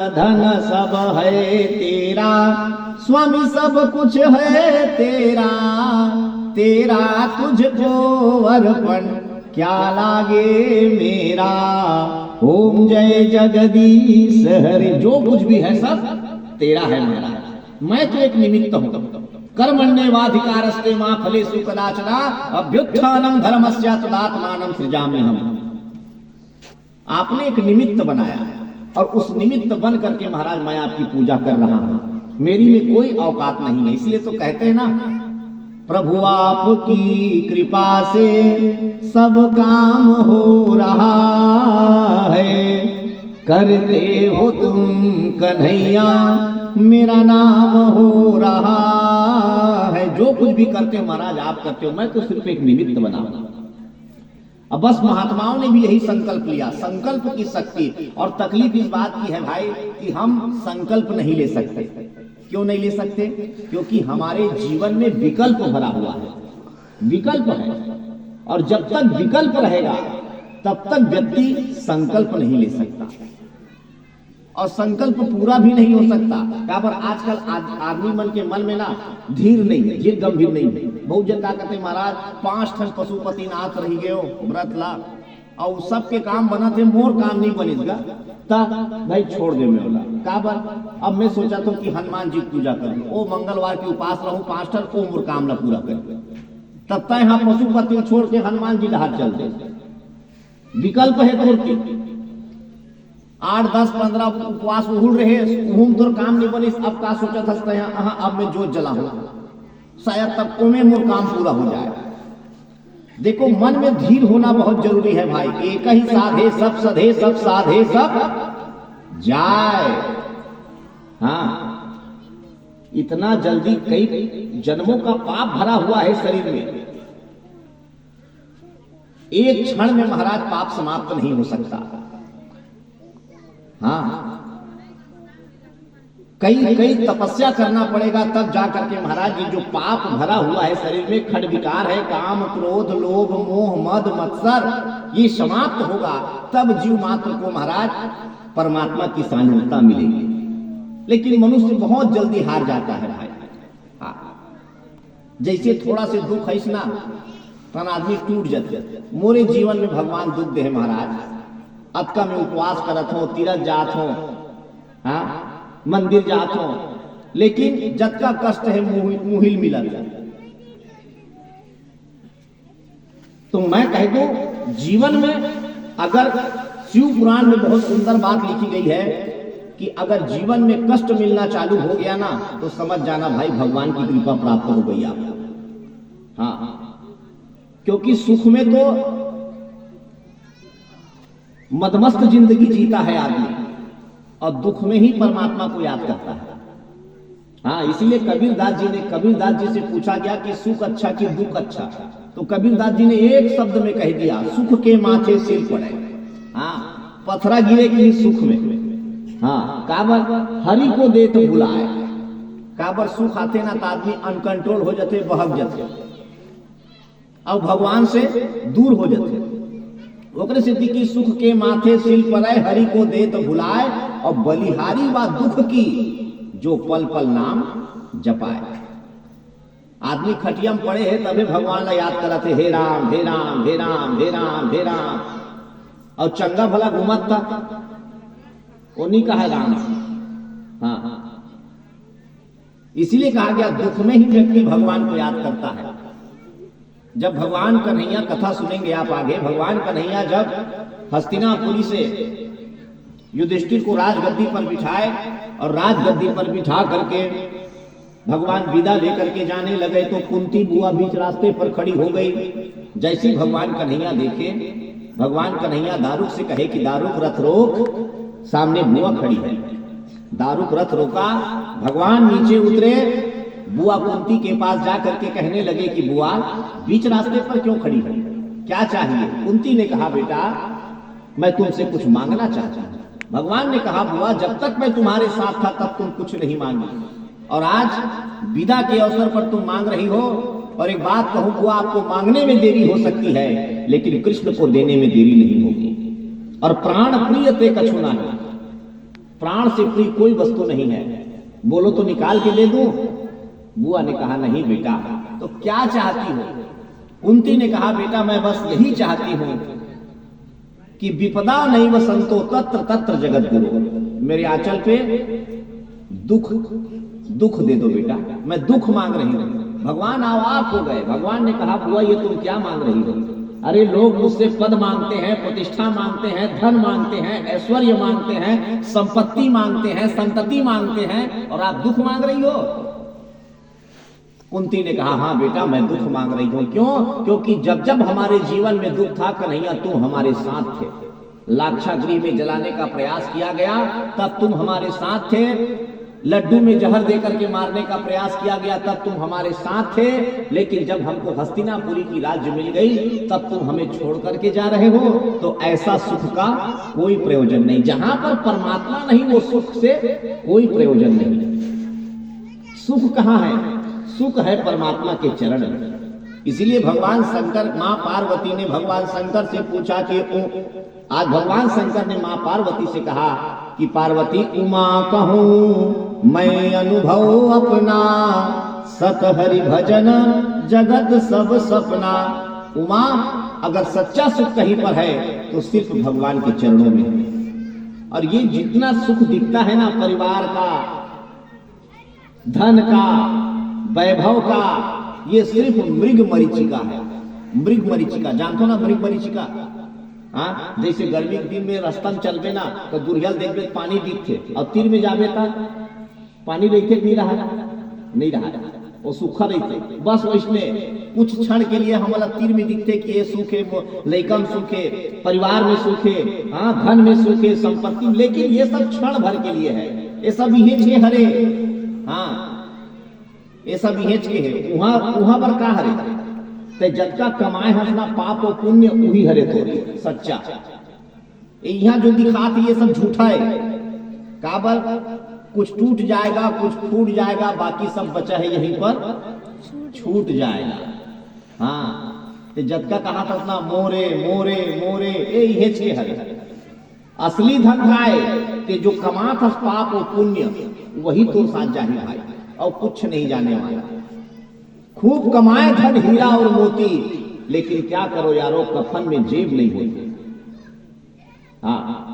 धन सब है तेरा, स्वामी सब कुछ है तेरा, तेरा तुझको अर्पण क्या लागे मेरा। ओम जय जगदीश हरे। जो कुछ भी है सब तेरा है मेरा, मैं तो एक निमित्त हूं। कर्मण्येवाधिकारस्ते मा फलेषु कदाचन अभ्युत्थानं धर्मस्य तदात्मानं सृजाम्यहम्। आपने एक निमित्त बनाया और उस निमित्त बन करके महाराज मैं आपकी पूजा कर रहा हूं। मेरी में कोई औकात नहीं है। इसलिए तो कहते हैं ना, प्रभु आपकी कृपा से सब काम हो रहा है, करते हो तुम कन्हैया मेरा नाम हो रहा है। जो कुछ भी करते हो महाराज आप करते हो, मैं तो सिर्फ एक निमित्त बना। अब बस महात्माओं ने भी यही संकल्प लिया, संकल्प की शक्ति। और तकलीफ इस बात की है भाई कि हम संकल्प नहीं ले सकते। क्यों नहीं ले सकते? क्योंकि हमारे जीवन में विकल्प भरा हुआ है, विकल्प है। और जब तक विकल्प रहेगा तब तक व्यक्ति संकल्प नहीं ले सकता और संकल्प पूरा भी नहीं हो सकता। क्या पर आजकल आदमी मन के मन में ना धीर नहीं है, धीर गंभीर नहीं है। बहुत जन का कहते महाराज 5 ठन पशुपति नाथ रही गयो व्रत ला और सबके काम बना थे, मोर काम नहीं बनेगा तब भाई छोड़ दे मैं बोला। का बर अब मैं सोचा तो कि हनुमान जी पूजा करूं, ओ मंगलवार की उपास रहूं 5 ठन, ओ मोर काम ना पूरा कर। तब तय हाँ पशुपति छोड़ के हनुमान जी हाथ चल दे। विकल्प है तुरंत 8, 10, 15 उपवास उहुड़ रहे, उहुम तो काम नहीं बनी। अब का सोचा था यहाँ अब मैं जोत जला हूं, शायद तब को में मोर काम पूरा हो जाए। देखो मन में धीर होना बहुत जरूरी है भाई। एक ही साधे सब सधे, सब साधे सब जाए। हाँ, इतना जल्दी कई जन्मों का पाप भरा हुआ है शरीर में, एक क्षण में महाराज पाप समाप्त नहीं हो सकता। हाँ, कई तपस्या करना पड़ेगा तब जा करके महाराज ये जो पाप भरा हुआ है शरीर में, खड विकार है, काम क्रोध लोभ मोह मद मत्सर, ये समाप्त होगा तब जीव मात्र को महाराज परमात्मा की सानिध्यता मिलेगी। लेकिन मनुष्य बहुत जल्दी हार जाता है भाई। हाँ, जैसे थोड़ा से दुख है ना तन आदमी टूट जाते। मोरे जीवन में भगवान दुख दे महाराज। अतका में उपवास करत हो, तीरथ जात हो, हाँ मंदिर जात हो, लेकिन जत का कष्ट है मुहिल मिलत। तो मैं कह दूं जीवन में अगर शिव पुराण में बहुत सुंदर बात लिखी गई है कि अगर जीवन में कष्ट मिलना चालू हो गया ना तो समझ जाना भाई भगवान की कृपा प्राप्त हो गई आपको। हाँ, क्योंकि सुख में तो मदमस्त जिंदगी जीता है आदमी और दुख में ही परमात्मा को याद करता है। हाँ, इसीलिए कबीरदास जी से पूछा गया कि सुख अच्छा कि दुख अच्छा, तो कबीरदास जी ने एक शब्द में कह दिया, सुख के माथे सिर पड़े। हाँ, पथरा गिरे कि सुख में। हाँ, काबर हरि को दे तो बुलाए। काबर सुख आते ना तो आदमी अनकंट्रोल हो जाते, बहक जाते और भगवान से दूर हो जाते। ओकरे सिद्धि की सुख के माथे सिल पड़े, हरि को दे तो भुलाए और बलिहारी व दुख की जो पल पल नाम जपाए। आदमी खटिया में पड़े है तभी भगवान ने याद करते, हे राम हे राम हे राम हे राम हे राम। और चंगा भला घुमत था उन्हीं का है राम। हाँ, इसीलिए कहा गया दुख में ही व्यक्ति भगवान को याद करता है। जब भगवान कन्हैया कथा सुनेंगे आप आगे, भगवान कन्हैया जब हस्तिनापुरी से युधिष्ठिर को राजगद्दी पर बिठाए और राजगद्दी पर बिठा करके भगवान विदा लेकर के जाने लगे तो कुंती बुआ बीच रास्ते पर खड़ी हो गई। जैसे भगवान कन्हैया देखे, भगवान कन्हैया दारुक से कहे कि दारुक रथ रोक, सामने बुआ खड़ी है। दारुक रथ रोका, भगवान नीचे उतरे, बुआ कुंती के पास जाकर के कहने लगे कि बुआ बीच रास्ते पर क्यों खड़ी है, क्या चाहिए? कुंती ने कहा बेटा मैं तुमसे कुछ मांगना चाहता हूं। भगवान ने कहा बुआ जब तक मैं तुम्हारे साथ था तब तुम कुछ नहीं मांगी और आज विदा के अवसर पर तुम मांग रही हो। और एक बात कहूं बुआ, आपको मांगने में देरी हो सकती है लेकिन कृष्ण को देने में देरी नहीं होगी। और प्राण प्रिय ते कछु नाही, प्राण से प्रिय कोई वस्तु नहीं है, बोलो तो निकाल के दे दूं। बुआ ने कहा नहीं बेटा, तो क्या चाहती हो? कुंती ने कहा बेटा मैं बस यही चाहती हूं कि विपदा नहीं वसंतो तत्र तत्र जगत गुरु, मेरे आंचल पे दुख दुख दे दो बेटा, मैं दुख मांग रही हूं। भगवान अवाक हो गए। भगवान ने कहा बुआ ये तुम क्या मांग रही हो? अरे लोग मुझसे पद मांगते हैं, प्रतिष्ठा मांगते हैं, धन मांगते हैं, ऐश्वर्य मांगते हैं, संपत्ति मांगते हैं, संतति मांगते हैं, और आप दुख मांग रही हो? कुंती ने कहा हाँ बेटा मैं दुख मांग रही हूं। क्यों? क्योंकि जब जब हमारे जीवन में दुख था कन्हैया तुम हमारे साथ थे। लाक्षागृह में जलाने का प्रयास किया गया तब तुम हमारे साथ थे, लड्डू में जहर देकर के मारने का प्रयास किया गया तब तुम हमारे साथ थे, लेकिन जब हमको हस्तिनापुरी की राज्य मिल गई तब तुम हमें छोड़ करके जा रहे हो। तो ऐसा सुख का कोई प्रयोजन नहीं, जहां पर परमात्मा नहीं वो सुख से कोई प्रयोजन नहीं। सुख कहां है? सुख है परमात्मा के चरण में। इसीलिए भगवान शंकर, मां पार्वती ने भगवान शंकर से पूछा कि आज भगवान शंकर ने मां पार्वती से कहा कि पार्वती उमा कहूं मैं अनुभव अपना, सत हरि भजन जगत सब सपना। उमा अगर सच्चा सुख कहीं पर है तो सिर्फ भगवान के चरणों में है। और ये जितना सुख दिखता है ना, परिवार का, धन का, वैभव का, ये सिर्फ मृग मरीचिका है। मृग मरीचिका जानते हो ना? मृग मरीचिका, हाँ, जैसे गर्मी के दिन में रास्ता में चलबे ना तो दुर्गल देखबे पानी दिखते, और तीर में जाबे ता पानी रहते नहीं रहा, वो सूखा रहते। बस वैसने कुछ क्षण के लिए हमारा तीर में दिखते कि ये सूखे, लैकन सूखे, परिवार में सूखे, हाँ, धन में सूखे, संपत्ति, लेकिन ये सब क्षण भर के लिए है। ये सब इहे हरे, हाँ, ये सब इहेच के है। वहां पर का हरे ते जतका कमाए अपना पाप और पुण्य वही हरे तो सच्चा। यहाँ जो दिखात ये सब झूठा है। काबर कुछ टूट जाएगा, कुछ फूट जाएगा, बाकी सब बचा है यहीं पर छूट जाएगा। हाँ, ते जतका कहा था अपना मोरे मोरे मोरे, ये के हरे। असली धन गाय ते जो कमा था पाप और पुण्य वही तो साथ जाही भाई, और कुछ नहीं जाने वाला। खूब कमाए धन हीरा और मोती, लेकिन क्या करो यारो, कफन में जेब नहीं होती। हाँ,